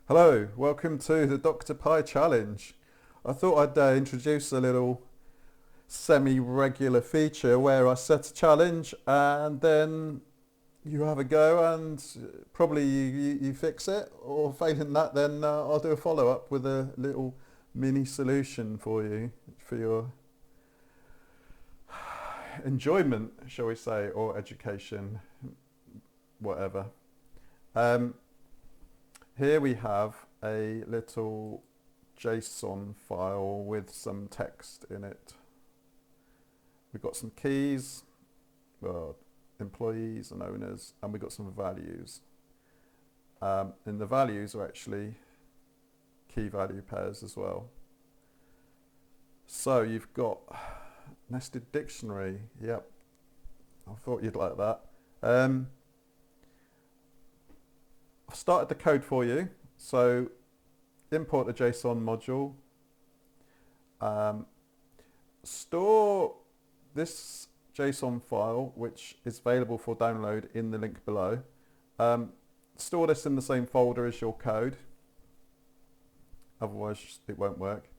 Hello, welcome to the Dr. Pie Challenge. I thought I'd introduce a little semi-regular feature where I set a challenge and then you have a go and probably you fix it, or failing that then I'll do a follow-up with a little mini solution for you for your enjoyment, shall we say, or education, whatever. Um, Here we have a little JSON file with some text in it. We've got some keys, well, employees and owners, and we've got some values. And the values are actually key value pairs as well. So you've got nested dictionary. Yep, I thought you'd like that. I've started the code for you. So import the JSON module. Store this JSON file, which is available for download in the link below. Store this in the same folder as your code. Otherwise it won't work.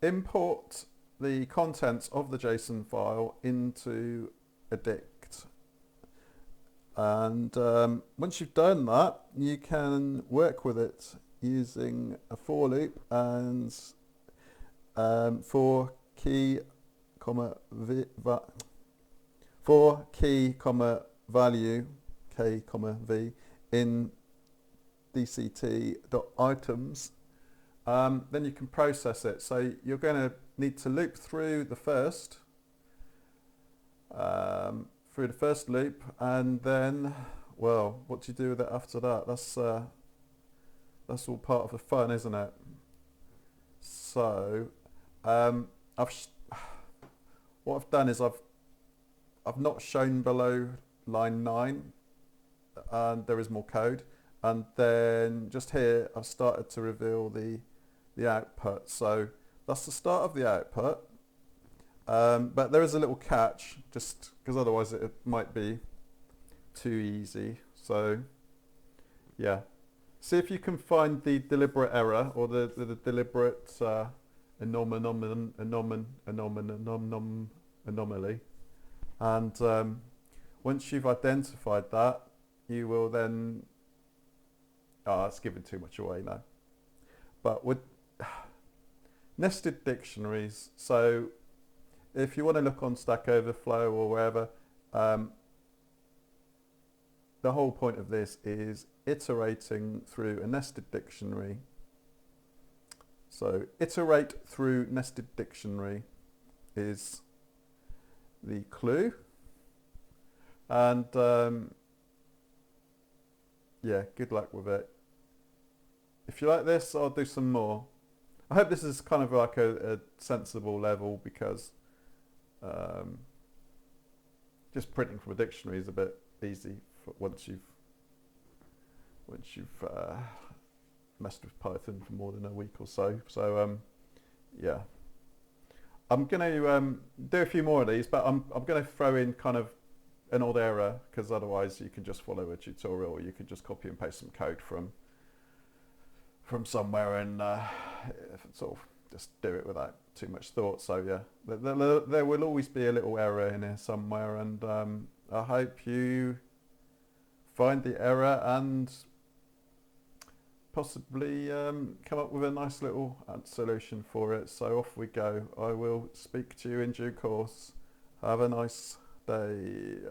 Import the contents of the JSON file into a dict. And once you've done that, you can work with it using a for loop and for key, value k, v in dct.items. Then you can process it. So you're going to need to loop through the first. Through the first loop, and then, well, what do you do with it after that? That's all part of the fun, isn't it? So what I've done is I've not shown below line 9, and there is more code, and then just here I've started to reveal the output. So that's the start of the output. But there is a little catch, just because otherwise it might be too easy. So yeah, see if you can find the deliberate error or the deliberate anomaly. And once you've identified that, you will then, it's giving too much away now. But with nested dictionaries, so if you want to look on Stack Overflow or wherever, the whole point of this is iterating through a nested dictionary. So iterate through nested dictionary is the clue. And yeah, good luck with it. If you like this, I'll do some more. I hope this is kind of like a sensible level, because just printing from a dictionary is a bit easy once you've messed with Python for more than a week or so. So yeah, I'm going to do a few more of these, but I'm going to throw in kind of an odd error, because otherwise you can just follow a tutorial, or you can just copy and paste some code from somewhere and sort of just do it without too much thought. So yeah, there will always be a little error in here somewhere, and I hope you find the error and possibly come up with a nice little solution for it. So off we go. I will speak to you in due course. Have a nice day.